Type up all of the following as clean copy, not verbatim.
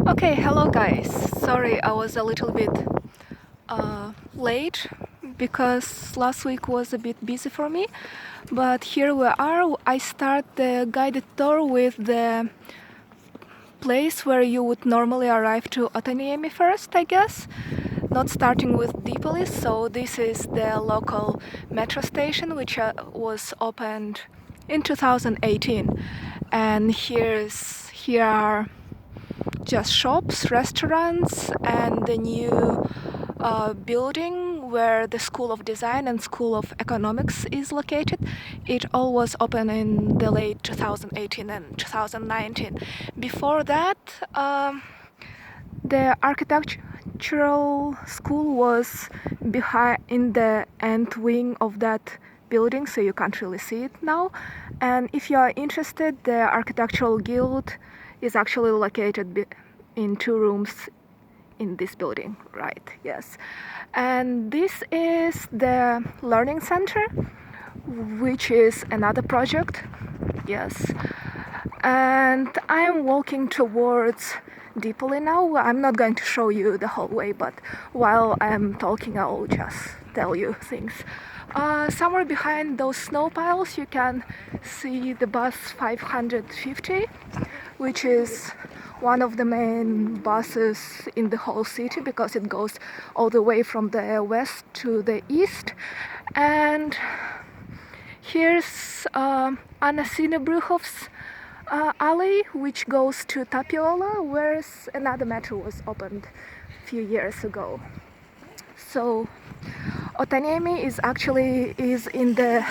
Okay, hello guys. Sorry, I was a little bit late because last week was a bit busy for me. But here we are. I start the guided tour with the place where you would normally arrive to Otaniemi first, I guess. Not starting with Dipoli. So this is the local metro station which was opened in 2018. And here are just shops, restaurants, and the new building where the School of Design and School of Economics is located. It all was open in the late 2018 and 2019. Before that, the architectural school was behind in the end wing of that building, so you can't really see it now. And if you are interested, the architectural guild is actually located in 2 rooms in this building, right? Yes. And this is the learning center, which is another project. Yes. And I'm walking towards Dipoli now. I'm not going to show you the whole way, but while I'm talking, I'll just tell you things. Somewhere behind those snow piles, you can see the bus 550, which is one of the main buses in the whole city because it goes all the way from the west to the east. And here's Anna Sinebruchow's alley, which goes to Tapiola, where another metro was opened a few years ago. So Otaniemi is in the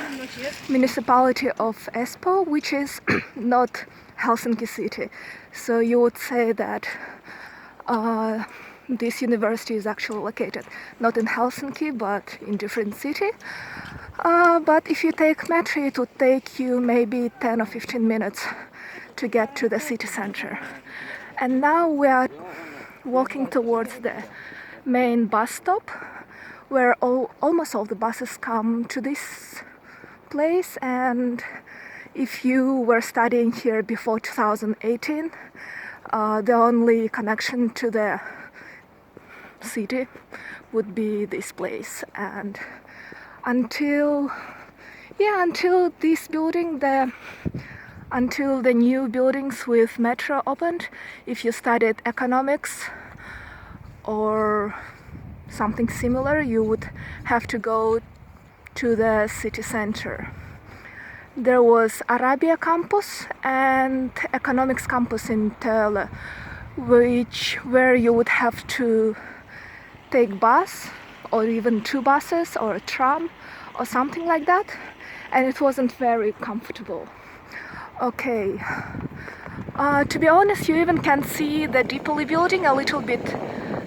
municipality of Espoo, which is not Helsinki city. So you would say that this university is actually located not in Helsinki but in different city. But if you take metro, it would take you maybe 10 or 15 minutes to get to the city center. And now we are walking towards the main bus stop, where almost all the buses come to this place. And if you were studying here before 2018, the only connection to the city would be this place. And until this building, until the new buildings with metro opened, if you studied economics or something similar, you would have to go to the city center. There was Arabia campus and economics campus in Töölö, where you would have to take bus or even 2 buses or a tram or something like that, and it wasn't very comfortable. Okay, to be honest, you even can see the Dipoli building a little bit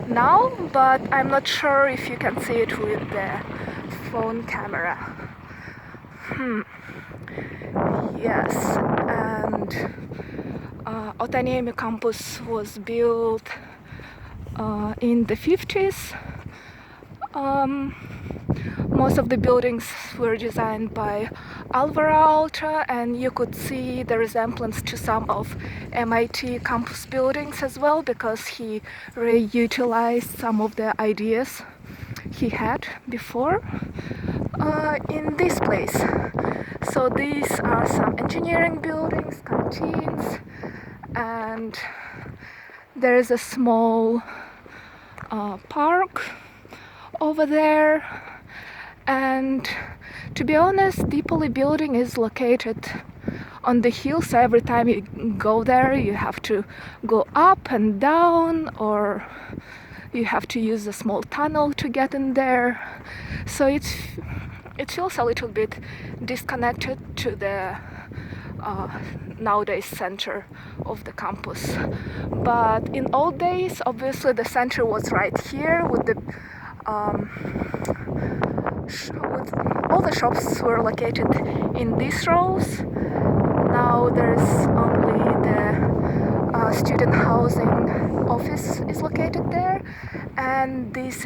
now, but I'm not sure if you can see it with the phone camera. Yes, and Otaniemi campus was built in the 50s. Most of the buildings were designed by Alvaro Aalto, and you could see the resemblance to some of MIT campus buildings as well, because he reutilized some of the ideas he had before in this place. So these are some engineering buildings, canteens, and there is a small park over there. And to be honest, Dipoli building is located on the hill, so every time you go there you have to go up and down, or you have to use a small tunnel to get in there. So it feels a little bit disconnected to the nowadays center of the campus. But in old days, obviously the center was right here with the all the shops were located in these rows. Now there's only the student housing office is located there, and this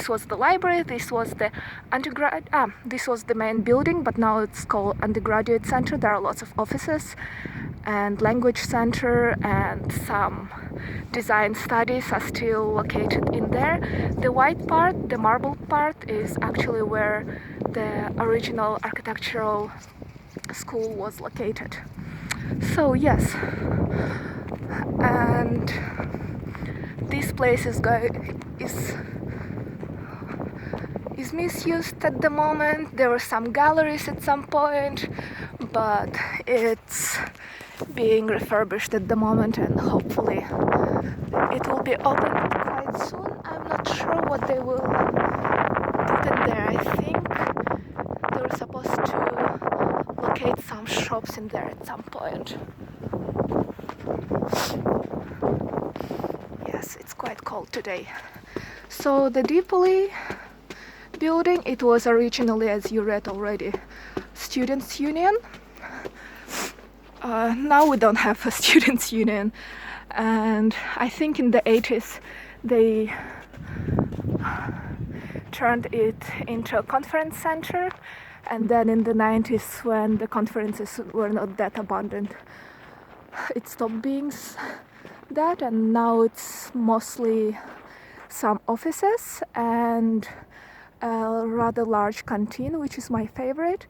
was the library. This was the this was the main building, but now it's called undergraduate center. There are lots of offices and language center, and some design studies are still located in there. The white part, the marble part, is actually where the original architectural school was located. So yes, and this place is misused at the moment. There were some galleries at some point, but it's being refurbished at the moment, and hopefully it will be open quite soon. I'm not sure what they will put in there. I think they were supposed to locate some shops in there at some point. Yes, it's quite cold today. So the Dipoli building, it was originally, as you read already, Students' Union. Now we don't have a Students' Union, and I think in the 80s they turned it into a conference center, and then in the 90s, when the conferences were not that abundant, it stopped being that, and now it's mostly some offices and a rather large canteen, which is my favorite.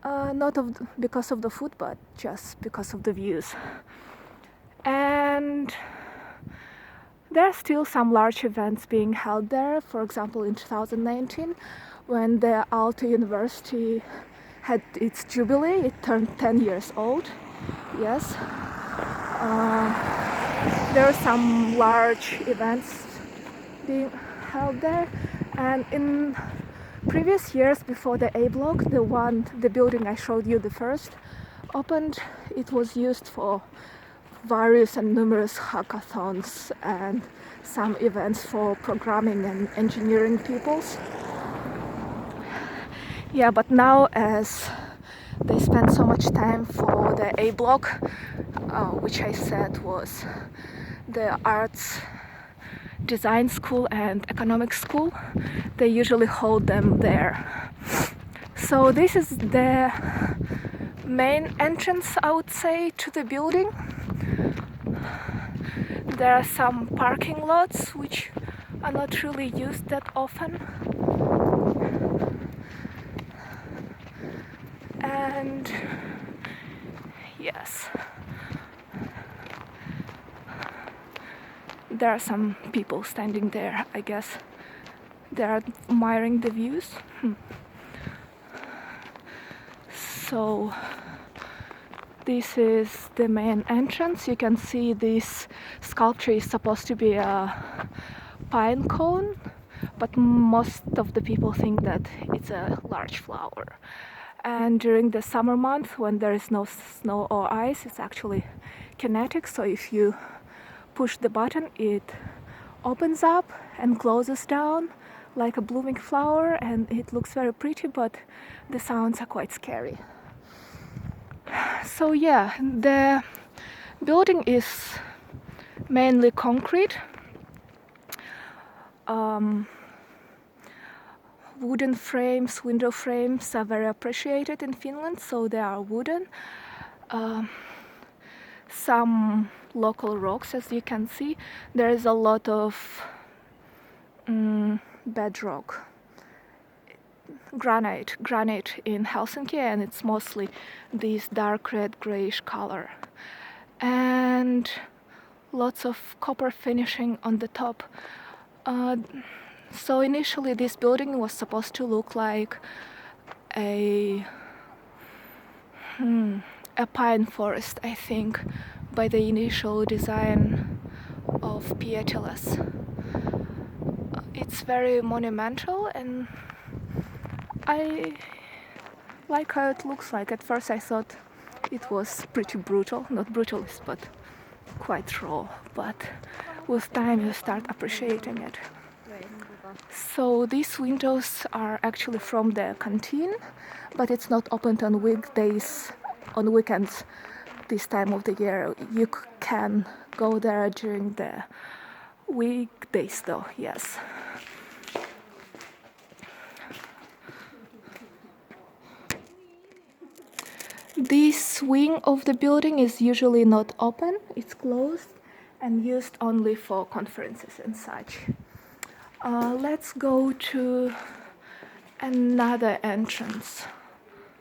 Not because of the food, but just because of the views. And there are still some large events being held there. For example, in 2019, when the Aalto University had its jubilee, it turned 10 years old. Yes. There are some large events being held there, and in previous years, before the A block, the building I showed you the first opened, it was used for various and numerous hackathons and some events for programming and engineering peoples. Yeah, but now, as they spend so much time for the A block, which I said was the arts design school and economics school, they usually hold them there. So this is the main entrance, I would say, to the building. There are some parking lots which are not really used that often, and yes, there are some people standing there. I guess they are admiring the views. So this is the main entrance. You can see this sculpture is supposed to be a pine cone, but most of the people think that it's a large flower. And during the summer month, when there is no snow or ice, it's actually kinetic. So if you push the button, it opens up and closes down like a blooming flower, and it looks very pretty, but the sounds are quite scary. So yeah, the building is mainly concrete. Wooden frames, window frames are very appreciated in Finland, so they are wooden. Some local rocks, as you can see. There is a lot of bedrock, granite in Helsinki, and it's mostly this dark red grayish color, and lots of copper finishing on the top. So initially this building was supposed to look like a pine forest, I think, by the initial design of Pietiläs. It's very monumental, and I like how it looks like. At first I thought it was pretty brutal, not brutalist, but quite raw, but with time you start appreciating it. So these windows are actually from the canteen, but it's not opened on weekdays, on weekends, this time of the year. You can go there during the weekdays though, yes. This wing of the building is usually not open, it's closed and used only for conferences and such. Let's go to another entrance.